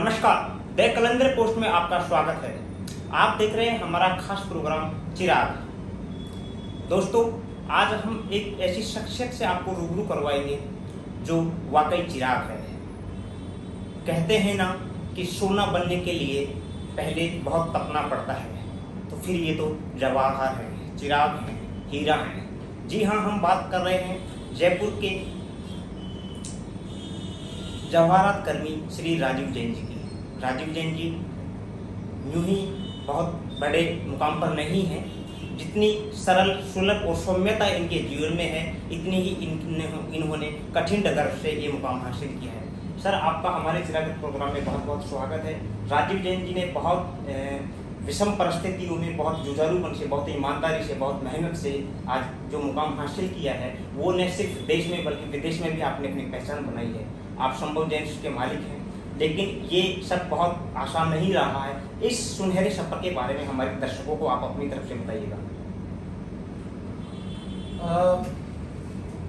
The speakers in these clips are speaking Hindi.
नमस्कार, द कलंदर पोस्ट में आपका स्वागत है। आप देख रहे हैं हमारा खास प्रोग्राम चिराग। दोस्तों, आज हम एक ऐसी शख्सियत से आपको रूबरू करवाएंगे जो वाकई चिराग है। कहते हैं ना कि सोना बनने के लिए पहले बहुत तपना पड़ता है, तो फिर ये तो जवाहर है, चिराग है, हीरा है। जी हाँ, हम बात कर रहे हैं जयपुर के जवाहरात कर्मी श्री राजीव जैन जी की। राजीव जैन जी यूं ही बहुत बड़े मुकाम पर नहीं हैं, जितनी सरल सुलभ और सौम्यता इनके जीवन में है, इतनी ही इन्होंने कठिन डगर से ये मुकाम हासिल किया है। सर, आपका हमारे चिराग प्रोग्राम में बहुत बहुत स्वागत है। राजीव जैन जी ने बहुत विषम परिस्थितियों में बहुत जुझारूपन से, बहुत ईमानदारी से, बहुत मेहनत से आज जो मुकाम हासिल किया है, वो न सिर्फ देश में बल्कि विदेश में भी आपने अपनी पहचान बनाई है। आप संभव जेम्स के मालिक हैं, लेकिन ये सब बहुत आसान नहीं रहा है। इस सुनहरे सफर के बारे में हमारे दर्शकों को आप अपनी तरफ से बताइएगा।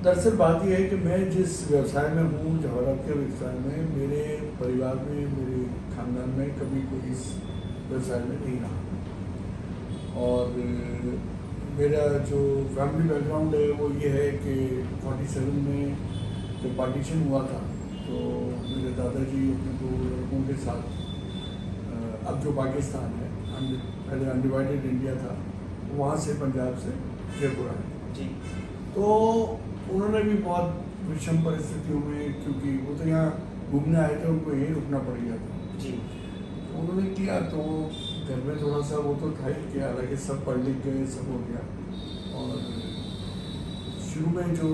दरअसल बात यह है कि मैं जिस व्यवसाय में हूँ, जवाहरात के व्यवसाय में, मेरे परिवार में, मेरे खानदान में कभी कोई इस व्यवसाय में नहीं रहा। और मेरा जो फैमिली बैकग्राउंड है वो ये है कि 47 में जब पार्टीशन हुआ था तो मेरे दादाजी अपने 2 लड़कों के साथ, अब जो पाकिस्तान है, पहले अनडिवाइडेड इंडिया था, वहाँ से पंजाब से जयपुर आए जी। तो उन्होंने भी बहुत विषम परिस्थितियों में, क्योंकि वो तो यहाँ घूमने आए थे, उनको यहीं रुकना पड़ गया था जी। तो उन्होंने किया, तो घर में थोड़ा सा वो तो था ही कि हालांकि सब पढ़ लिख गए, सब हो गया। और शुरू में जो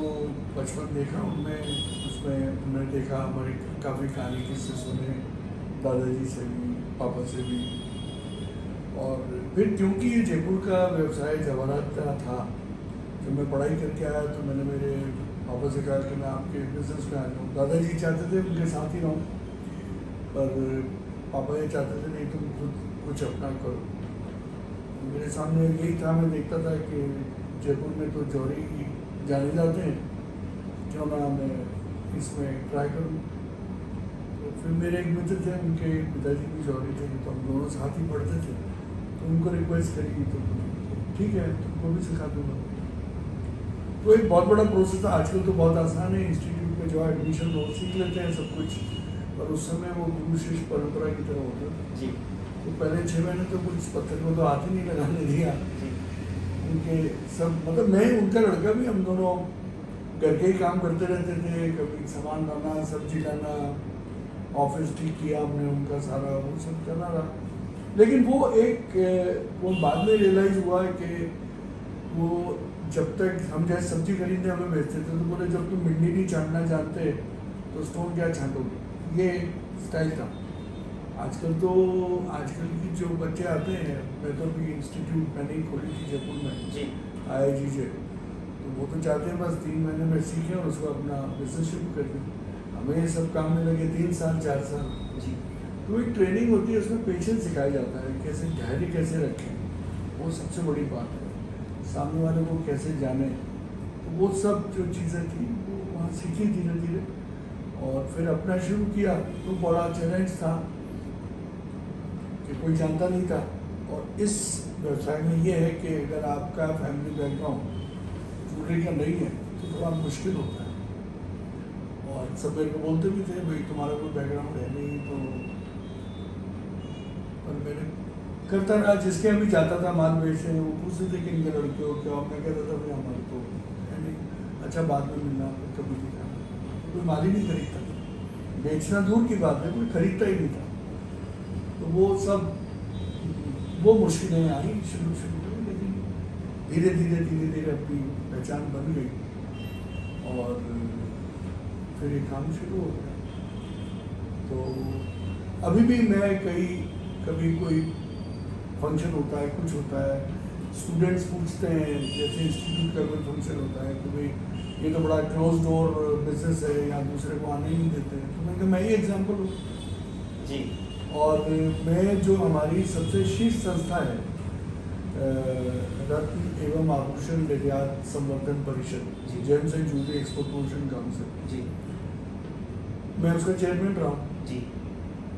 बचपन देखा उनमें, उसमें हमने देखा, हमारी काफ़ी कहानी किस्से सुने, दादाजी से भी, पापा से भी। और फिर क्योंकि ये जयपुर का व्यवसाय जवाहरात का था, जब मैं पढ़ाई करके आया तो मैंने मेरे पापा से कहा कि मैं आपके बिजनेस में आ जाऊँ। दादाजी चाहते थे उनके साथ ही रहूँ, पर पापा ये चाहते थे नहीं, तुम खुद कुछ अपना करो। मेरे सामने यही था, मैं देखता था कि जयपुर में तो जौहरी जाने जाते हैं, क्यों ना मैं इसमें ट्राई करूँ। तो फिर मेरे एक मित्र थे, उनके पिताजी भी जौहरी थे, तो हम दोनों साथ ही पढ़ते थे। तो उनको रिक्वेस्ट करी तो ठीक है, तुमको भी सिखा दूँगा। तो एक बहुत बड़ा प्रोसेस था। आजकल तो बहुत आसान है, इंस्टीट्यूट में जो एडमिशन लो, सीख लेते हैं सब कुछ, पर उस समय वो गुरु शिष्य परंपरा की तरह होता था जी। तो पहले 6 महीने तो कुछ पत्थर को तो हाथ ही नहीं लगाने दिया उनके सब, मतलब मैं उनका लड़का भी, हम दोनों घर के ही काम करते रहते थे, कभी सामान लाना, सब्जी लाना, ऑफिस ठीक किया हमने उनका सारा, वो सब चला रहा। लेकिन वो बाद में रियलाइज़ हुआ कि वो जब तक हम जैसे सब्जी खरीदने हमें बेचते थे तो बोले, जब तुम मिट्टी नहीं छानना जानते तो स्टोन क्या छानोगे, ये स्टाइल था। आजकल की जो बच्चे आते हैं, मैं तो अभी इंस्टीट्यूट मैंने ही खोली थी जयपुर में जी, IIG से, तो वो तो चाहते हैं बस 3 महीने में सीखें और उसको अपना बिजनेस शुरू कर दें। हमें ये सब काम में लगे 3 साल 4 साल जी। तो एक ट्रेनिंग होती है, उसमें पेशेंस सिखाया जाता है, कैसे धैर्य कैसे रखें, वो सबसे बड़ी बात है, सामने वाले को कैसे जाने। तो वो सब जो चीज़ें थी वो वहाँ सीखी धीरे धीरे, और फिर अपना शुरू किया। तो बड़ा चैलेंज था कि कोई जानता नहीं था। और इस व्यवसाय में ये है कि अगर आपका फैमिली बैकग्राउंड ज्वेलरी का नहीं है तो थोड़ा मुश्किल होता है। और सब मेरे को बोलते भी थे, भाई तुम्हारा कोई बैकग्राउंड है नहीं, तो पर मैंने करता रहा। जिसके अभी जाता था माल बेचने, वो पूछते थे कि इनके लड़के हो क्या, मैं कहता था भाई हमारे तो है नहीं, अच्छा बाद में मिलना, कभी नहीं जाना। कोई माल ही नहीं खरीदता था, बेचना दूर की बात है, कोई खरीदता ही नहीं था। तो वो मुश्किलें आई शुरू में, लेकिन धीरे धीरे अपनी पहचान बन गई और फिर ये काम शुरू हो गया। तो अभी भी मैं कभी कोई फंक्शन होता है, कुछ होता है, स्टूडेंट्स पूछते हैं, जैसे इंस्टीट्यूट का कोई फंक्शन होता है कि भाई ये तो बड़ा क्लोज डोर बिजनेस है, या दूसरे को आने ही नहीं देते हैं, तो मैंने कहा मैं ही एग्जाम्पल हूँ जी। और मैं जो हमारी सबसे शीर्ष संस्था है, रत्न एवं आभूषण निर्यात संवर्धन परिषद, Gems and Jewellery Export Promotion Council ji, मैं उसका चेयरमैन रहा हूँ जी।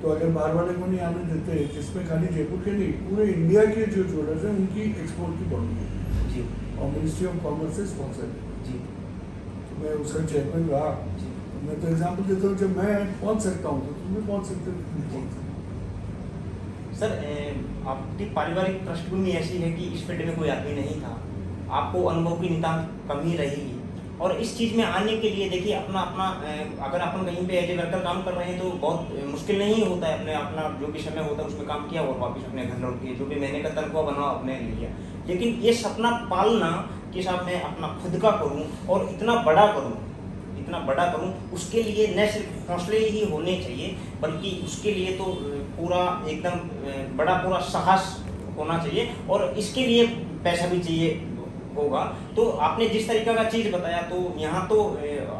तो अगर बाहर वाले को नहीं आने देते, जिसमें खाली जयपुर के नहीं पूरे इंडिया के जो ज्वेलर्स हैं उनकी एक्सपोर्ट की बढ़ी है जी और मिनिस्ट्री ऑफ कॉमर्स से स्पॉन्सर है। जी तो मैं उसका चेयरमैन रहा। जी तो मैं तो एग्जाम्पल देता हूँ, जब मैं पहुँच सकता हूँ तो तुम भी पहुँच सकते हो, तुम भी जी। पहुँच सकते सर आपकी पारिवारिक पृष्ठभूमि ऐसी है कि इस फील्ड में कोई आदमी नहीं था, आपको अनुभव की नितांत कमी रहेगी और इस चीज़ में आने के लिए देखिए अपना अपना अगर अपन कहीं पे एज ए वर्कर काम कर रहे हैं तो बहुत मुश्किल नहीं होता है, अपने अपना जो भी समय होता है उसमें काम किया और वापस अपने घर लौट के जो भी महीने का तनख्वाह बना अपने लिया। लेकिन ये सपना पालना कि साहब मैं अपना खुद का करूं और इतना बड़ा करूं, उसके लिए न सिर्फ हौसले ही होने चाहिए बल्कि उसके लिए तो पूरा एकदम बड़ा पूरा साहस होना चाहिए और इसके लिए पैसा भी चाहिए होगा। तो आपने जिस तरीका का चीज़ बताया तो यहाँ तो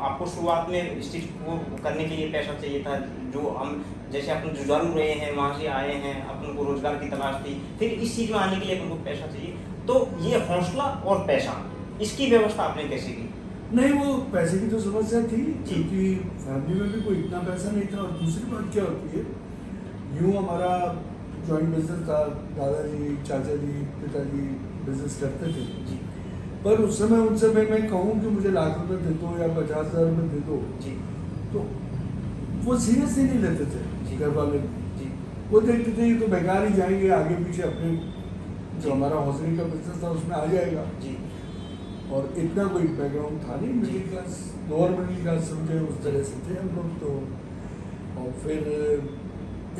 आपको शुरुआत में इस चीज़ को करने के लिए पैसा चाहिए था, जो हम जैसे अपन जुझारू रहे हैं वहाँ से आए हैं, अपन को रोजगार की तलाश थी, फिर इस चीज़ में आने के लिए अपन को पैसा चाहिए। तो ये हौसला और पैसा, इसकी व्यवस्था आपने कैसे की? नहीं, वो पैसे की तो समस्या थी क्योंकि फैमिली में भी कोई इतना पैसा नहीं था। और दूसरी बात क्या होती है, यूँ हमारा जॉइंट बिजनेस था, दादाजी चाचा जी पिताजी बिजनेस करते थे जी पर उस समय उनसे मैं कहूँ कि मुझे लाख रुपए दे दो या 50,000 रुपये दे दो जी तो वो सीरियसली नहीं लेते थे जी। घर वाले। जी वो देखते थे ये तो बेकार ही जाएंगे, आगे पीछे अपने जो हमारा हौसले का बिजनेस था उसमें आ जाएगा। जी और इतना कोई बैकग्राउंड था नहीं, middle class lower middle class समझे उस तरह से थे हम लोग। तो और फिर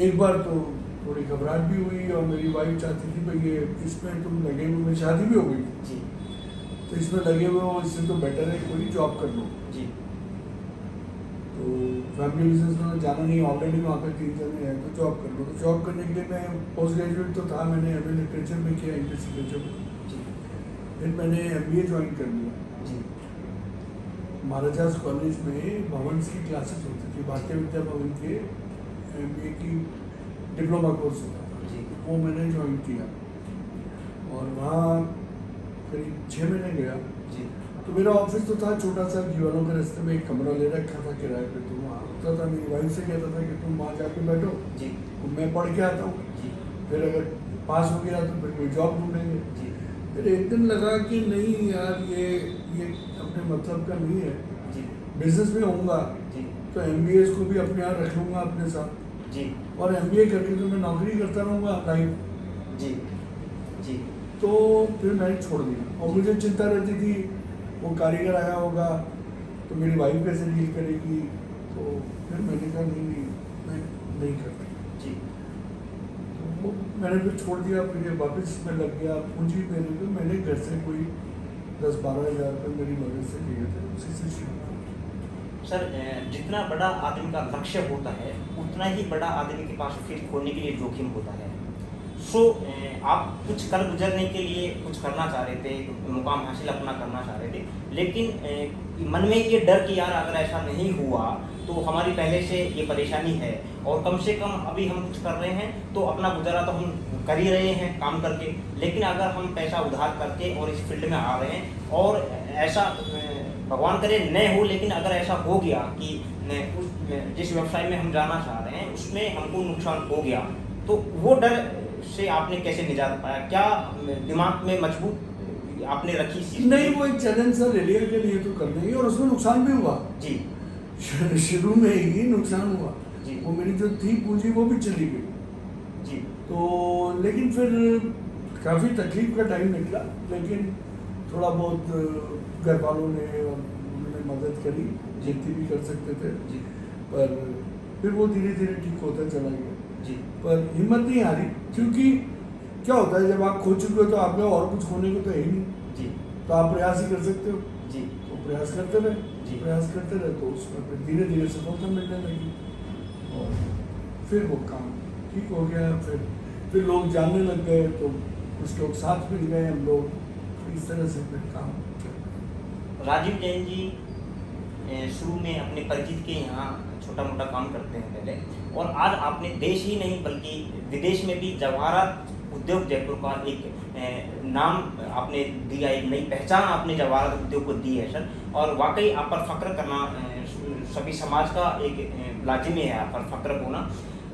एक बार तो थोड़ी घबराहट भी हुई और मेरी वाइफ चाहती थी भाई ये इसमें तुम लगे हुए, मेरी शादी भी हो गई जी तो इसमें लगे हुए हो, इससे तो बेटर है कोई जॉब कर लो। जी तो फैमिली बिजनेस में जाना नहीं, ऑलरेडी वहाँ पे 3 जने हैं तो जॉब कर लो। तो जॉब करने के लिए मैं पोस्ट ग्रेजुएट तो था, मैंने एमए लिटरेचर में किया, इंग्लिश लिटरेचर में। जी फिर मैंने एमबीए ज्वाइन कर लिया। जी महाराजास कॉलेज में भवन्स की क्लासेस होती थी, भारतीय विद्या भवन के एमबीए की डिप्लोमा कोर्स होता था, जी वो मैंने ज्वाइन किया और वहाँ करीब 6 महीने गया। जी तो मेरा ऑफिस तो था छोटा सा, घीवालों के रास्ते में एक कमरा ले रखा था किराए पे। तो वहाँ होता था, मेरी वाइफ से कहता था कि तुम वहाँ जाके बैठो, जी तो मैं पढ़ के आता हूँ, जी फिर अगर पास हो गया तो फिर कोई जॉब ढूंढेंगे। जी फिर एक दिन लगा कि नहीं यार ये अपने मतलब का नहीं है, जी बिजनेस में होऊंगा जी तो एमबीए को भी अपने यहाँ रख लूँगा अपने साथ जी और एमबीए करके तो मैं नौकरी करता रहूँगा लाइफ। जी जी तो फिर मैंने छोड़ दिया और मुझे चिंता रहती थी वो कारीगर आया होगा तो मेरी वाइफ कैसे डील करेगी। तो फिर मैंने कहा नहीं मैं नहीं करता। जी तो वो मैंने फिर छोड़ दिया। फिर ये वापस में लग गया पूंजी मेरे को, मैंने घर से कोई 10-12 हज़ार रुपये मेरी मदद से लिए थे, उसी से शुरू किया। सर जितना बड़ा आदमी का लक्ष्य होता है उतना ही बड़ा आदमी के पास फिर खोने के लिए जोखिम होता है। सो आप कुछ कर गुजरने के लिए कुछ करना चाह रहे थे, मुकाम हासिल अपना करना चाह रहे थे, लेकिन मन में ये डर कि यार अगर ऐसा नहीं हुआ तो हमारी पहले से ये परेशानी है और कम से कम अभी हम कुछ कर रहे हैं तो अपना गुजारा तो हम कर ही रहे हैं काम करके, लेकिन अगर हम पैसा उधार करके और इस फील्ड में आ रहे हैं और ऐसा भगवान करे न हो, लेकिन अगर ऐसा हो गया कि जिस व्यवसाय में हम जाना चाह रहे हैं उसमें हमको नुकसान हो गया तो वो डर से आपने कैसे निजात पाया? क्या दिमाग में मजबूत आपने रखी चीज? नहीं, वो एक चैलेंज था रेलियर के लिए तो करना ही, और उसमें नुकसान भी हुआ जी शुरू में ही नुकसान हुआ जी। वो मेरी जो थी पूंजी वो भी चली गई जी तो, लेकिन फिर काफ़ी तकलीफ का टाइम निकला, लेकिन थोड़ा बहुत घर वालों ने और उन्होंने मदद करी जितनी भी कर सकते थे जी पर फिर वो धीरे धीरे ठीक होता चला गया। जी पर हिम्मत नहीं हारी, क्योंकि क्या होता है जब आप खो चुके हो तो आपके और कुछ खोने को तो है ही नहीं, जी तो आप प्रयास ही कर सकते हो। जी तो प्रयास करते रहे जी। प्रयास करते रहे तो उसमें फिर धीरे धीरे सफलता मिलने लगी और फिर वो काम ठीक हो गया। फिर लोग जानने लग गए तो कुछ लोग साथ मिल गए, हम लोग इस तरह से फिर काम चला। राजीव जैन जी शुरू में अपने परिचित के यहाँ छोटा मोटा काम करते हैं पहले, और आज आपने देश ही नहीं बल्कि विदेश में भी जवाहरात उद्योग जयपुर का एक नाम आपने दिया, एक नई पहचान आपने जवाहरात उद्योग को दी है सर। और वाकई आप पर फख्र करना सभी समाज का एक लाजिमी है, आप पर फख्र होना।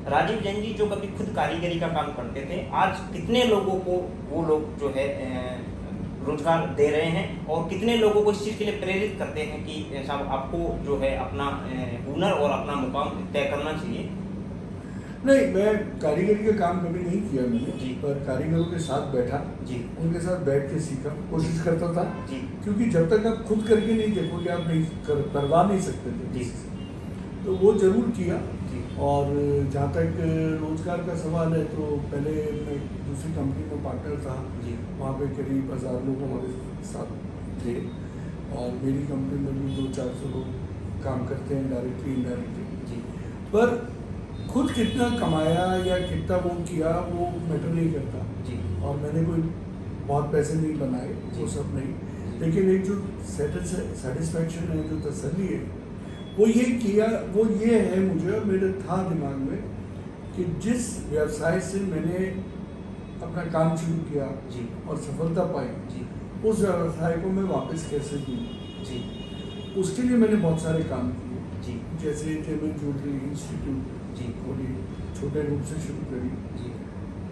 राजीव जैन जी जो कभी खुद कारीगरी का काम करते थे, आज कितने लोगों को वो लोग जो है रोजगार दे रहे हैं और कितने लोगों को इस चीज़ के लिए प्रेरित करते हैं कि साहब आपको जो है अपना हुनर और अपना मुकाम तय करना चाहिए। नहीं, मैं कारीगरी का काम कभी नहीं किया मैंने जी। पर कारीगरों के साथ बैठा, जी उनके साथ बैठ के सीखा, कोशिश करता था। जी क्योंकि जब तक आप खुद करके नहीं देखोगे आप नहीं करवा नहीं सकते थे जी किसी से। तो वो जरूर किया। जी और जहाँ तक रोजगार का सवाल है तो पहले मैं दूसरी कंपनी में पार्टनर था, जी वहाँ पे करीब 1000 लोग हमारे साथ थे और मेरी कंपनी में भी 200-400 लोग काम करते हैं डायरेक्टली इनडायरेक्टली। जी पर खुद कितना कमाया या कितना वो किया वो मैटर नहीं करता। जी और मैंने कोई बहुत पैसे नहीं बनाए, वो सब नहीं, लेकिन एक जो सेटिस्फैक्शन है, जो तसल्ली है, वो ये किया, वो ये है मुझे और मेरे था दिमाग में कि जिस व्यवसाय से मैंने अपना काम शुरू किया जी और सफलता पाई, जी उस व्यवसाय को मैं वापस कैसे दूँ। जी उसके लिए मैंने बहुत सारे काम किए, जी जैसे जेमन ज्वेलरी इंस्टीट्यूट जी खोली, छोटे रूप से शुरू करी। जी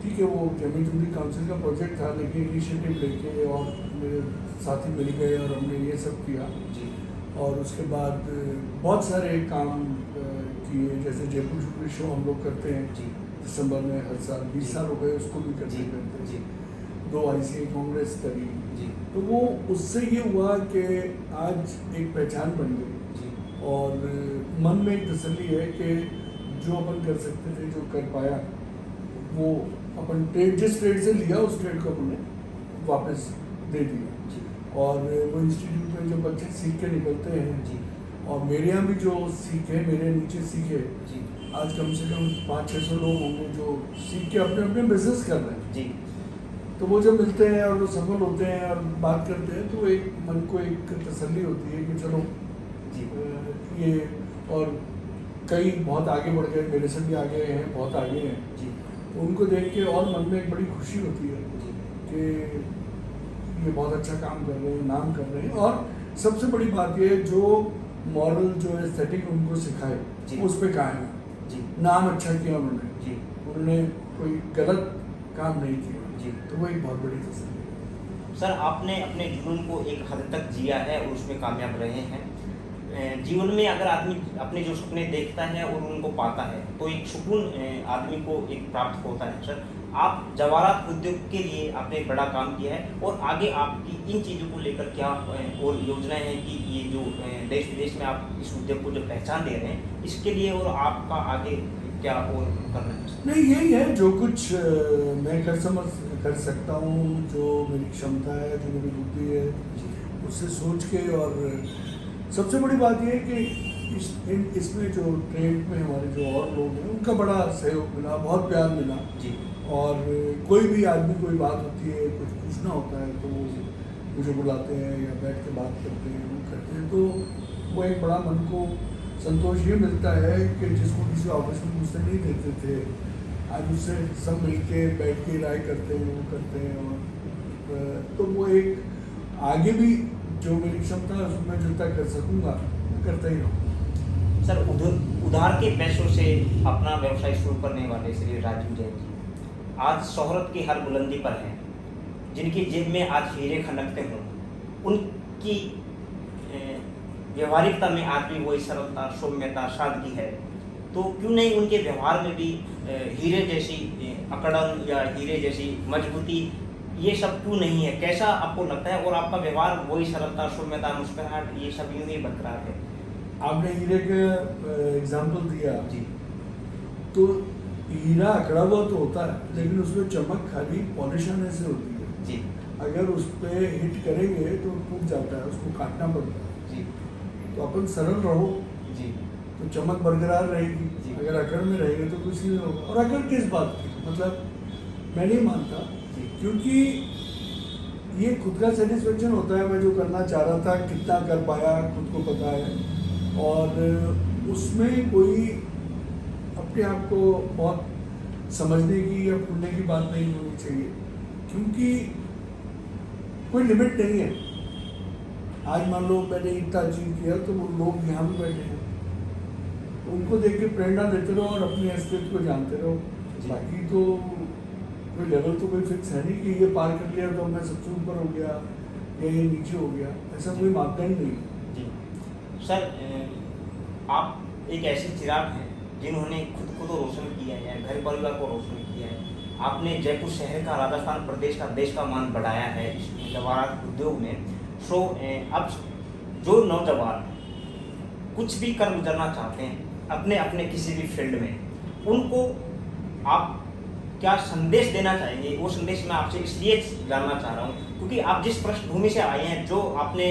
ठीक है, वो जेमन ज्वेलरी काउंसिल का प्रोजेक्ट था, लेकिन इनिशिएटिव लेके और मेरे साथी मिल गए और हमने ये सब किया। जी और उसके बाद बहुत सारे काम किए, जैसे जयपुर ज्वेलरी शो हम लोग करते हैं जी दिसंबर में हर साल, 20 जी। साल हो गए उसको भी करते जी करते। जी 2 ICA कांग्रेस करी, जी तो वो उससे ये हुआ कि आज एक पहचान बन गई जी और मन में एक तसल्ली है कि जो अपन कर सकते थे, जो कर पाया, वो अपन ट्रेड जिस ट्रेड से लिया उस ट्रेड को अपने वापस दे दिया। जी और वो इंस्टीट्यूट में जो बच्चे सीख के निकलते हैं, जी और मेरे यहाँ भी जो सीखे, मेरे नीचे सीखे, जी आज कम से कम 500-600 लोग होंगे जो सीख के अपने अपने बिजनेस कर रहे हैं। जी तो वो जब मिलते हैं और वो सफल होते हैं और बात करते हैं, तो एक मन को एक तसल्ली होती है कि चलो जी ये, और कई बहुत आगे बढ़ गए, मेरे से भी आगे हैं, बहुत आगे हैं, जी तो उनको देख के और मन में एक बड़ी खुशी होती है जी कि ये बहुत अच्छा काम कर रहे हैं, नाम कर रहे हैं। और सबसे बड़ी बात ये, जो मॉडल, जो एस्थेटिक उनको सिखाए, जी। उस पे कायम है। जी नाम अच्छा किया उन्होंने, जी उन्होंने कोई गलत काम नहीं किया, जी तो वो एक बहुत बड़ी तसल्ली है। सर, आपने अपने जुनून को एक हद तक जिया है और उसमें कामयाब रहे हैं। जीवन में अगर आदमी अपने जो सपने देखता है और उनको पाता है तो एक सुकून आदमी को एक प्राप्त होता है। सर, आप जवाहरात उद्योग के लिए आपने एक बड़ा काम किया है और आगे आपकी इन चीज़ों को लेकर क्या और योजनाएं हैं कि ये जो देश विदेश में आप इस उद्योग को जो पहचान दे रहे हैं, इसके लिए और आपका आगे क्या और करना है? नहीं, यही है जो कुछ मैं कर सकता हूँ, जो मेरी क्षमता है, जो मेरी बुद्धि है, उससे सोच के। और सबसे बड़ी बात यह है कि इसमें जो ट्रेड में हमारे जो और लोग हैं, उनका बड़ा सहयोग मिला, बहुत प्यार मिला। जी। और कोई भी आदमी, कोई बात होती है, कुछ पूछना होता है, तो वो मुझे बुलाते हैं या बैठ के बात करते हैं, वो करते हैं, तो वो एक बड़ा मन को संतोष ये मिलता है कि जिसको किसी ऑफिस में मुझसे नहीं देते थे, आज उससे सब मिलके बैठ के राय करते हैं, वो करते हैं। और तो वो एक आगे भी जो मेरी क्षमता है उसमें जितना कर सकूँगा करता ही रहूँगा। सर, उधार के पैसों से अपना व्यवसाय शुरू करने वाले श्री राजीव जैन जी आज शोहरत की हर बुलंदी पर हैं, जिनकी जेब में आज हीरे खनकते हों, उनकी व्यवहारिकता में आज भी वही सरलता, सौम्यता, सादगी है, तो क्यों नहीं उनके व्यवहार में भी हीरे जैसी अकड़न या हीरे जैसी मजबूती, ये सब क्यों नहीं है? कैसा आपको लगता है? और आपका व्यवहार वही सरलता, सौम्यता, मुस्कुराहट, ये सब यूं ही बरकरार है। आपने हीरे का एग्जाम्पल दिया जी। तो हीरा अकड़ा हुआ तो होता है, लेकिन उसमें चमक खाली पॉलिश आने से होती है। जी अगर उस पर हिट करेंगे तो टूट जाता है, उसको काटना पड़ता है। जी तो अपन सरल रहो जी तो चमक बरकरार रहेगी। जी। अगर अकड़ में रहेंगे तो कुछ नहीं होगा। और अकड़ किस बात की, मतलब मैं नहीं मानता, जी। क्योंकि ये खुद का सेटिस्फेक्शन होता है। मैं जो करना चाह रहा था, कितना कर पाया, खुद को पता है। और उसमें कोई अपने आप को बहुत समझने की या भूलने की बात नहीं होनी चाहिए, क्योंकि कोई लिमिट नहीं है। आज मान लो मैंने इतना अचीव किया तो वो लोग यहाँ भी बैठे हैं, उनको देख के प्रेरणा देते रहो और अपनी असलियत को जानते रहो। जी। बाकी तो कोई लेवल तो कोई फिक्स है नहीं कि ये पार कर लिया तो मैं सबसे ऊपर हो गया या ये नीचे हो गया, ऐसा कोई मापदंड नहीं है। जी सर, आप एक ऐसे चिराग हैं जिन्होंने खुद को तो रोशन किया है, घर परिवार को रोशन किया है। आपने जयपुर शहर का, राजस्थान प्रदेश का, देश का मान बढ़ाया है इस जवाहरात उद्योग में। सो अब जो नौजवान कुछ भी कर गुजरना चाहते हैं अपने अपने किसी भी फील्ड में, उनको आप क्या संदेश देना चाहेंगे? वो संदेश मैं आपसे इसलिए जानना चाह रहा हूँ क्योंकि आप जिस पृष्ठभूमि से आए हैं, जो आपने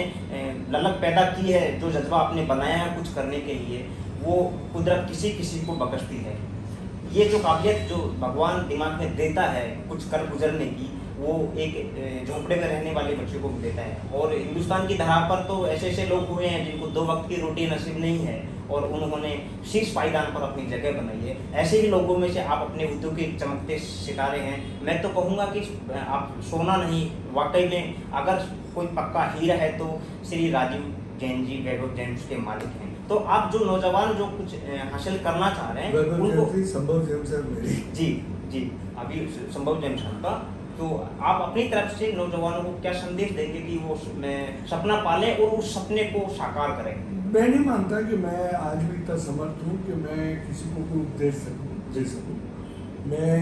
ललक पैदा की है, जो जज्बा आपने बनाया है कुछ करने के लिए, वो कुदरत किसी किसी को बख्शती है। ये जो काबिलियत जो भगवान दिमाग में देता है कुछ कर गुजरने की, वो एक झोंपड़े में रहने वाले बच्चे को भी देता है। और हिंदुस्तान की धरा पर तो ऐसे ऐसे लोग हुए हैं जिनको 2 वक्त की रोटी नसीब नहीं है और उन्होंने शीर्ष पायदान पर अपनी जगह बनाई है। ऐसे ही लोगों में से आप अपने उद्योग के चमकते सितारे हैं। मैं तो कहूँगा कि आप सोना नहीं, वाकई में अगर कोई पक्का हीरा है तो श्री राजीव जैन जी वैभव जैन के मालिक हैं। तो आप जो नौजवान जो कुछ हासिल करना चाह रहे हैं उनको, संभव जैन सर मेरी जी अभी संभव जैन साहब का, तो आप अपनी तरफ से नौजवानों को क्या संदेश देंगे कि वो सपना पालें और उस सपने को साकार करें? मैं नहीं मानता कि मैं आज भी इतना समर्थ हूँ कि मैं किसी को कोई उपदेश दे सकूँ। मैं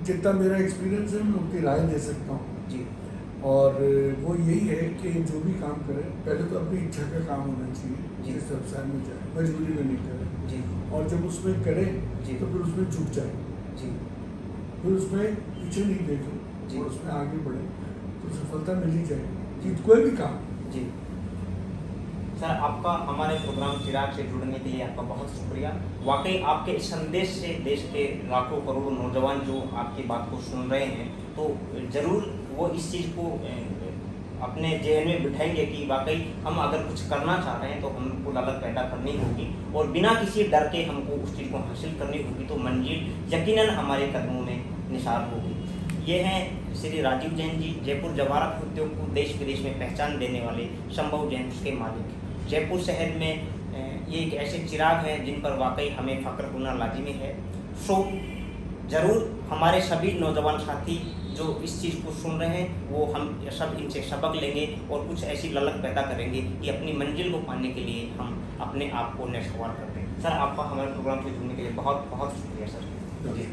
जितना मेरा एक्सपीरियंस है मैं उतनी राय दे सकता हूँ जी। और वो यही है कि जो भी काम करें पहले तो अपनी इच्छा का काम होना जी। चाहिए, जिस व्यवसाय में जाए मजबूरी में नहीं करें जी। और जब उसमें करें जी। तो फिर उसमें चूक जाए, जी। फिर उसमें पीछे नहीं देखें जी। और उसमें आगे बढ़े तो सफलता मिल ही जाएगी कि कोई भी काम। जी सर, आपका हमारे प्रोग्राम चिराग से जुड़ने के लिए आपका बहुत शुक्रिया। वाकई आपके इस संदेश से देश के लाखों करोड़ों नौजवान जो आपकी बात को सुन रहे हैं तो ज़रूर वो इस चीज़ को अपने जेहन में बिठाएंगे कि वाकई हम अगर कुछ करना चाह रहे हैं तो हमको ललक पैदा करनी होगी और बिना किसी डर के हमको उस चीज़ को हासिल करनी होगी, तो मंजिल यकीनन हमारे कदमों में निसार होगी। ये हैं श्री राजीव जैन जी, जयपुर जवाहरात उद्योग को देश विदेश में पहचान देने वाले संभव जैन के मालिक। जयपुर शहर में ये एक ऐसे चिराग हैं जिन पर वाकई हमें फ़ख्र होना लाजिमी है। सो ज़रूर हमारे सभी नौजवान साथी जो इस चीज़ को सुन रहे हैं वो हम सब इनसे सबक लेंगे और कुछ ऐसी ललक पैदा करेंगे कि अपनी मंजिल को पाने के लिए हम अपने आप को नशवार करते हैं। सर, आपका हमारे प्रोग्राम से जुड़ने के लिए बहुत बहुत शुक्रिया सर। जी।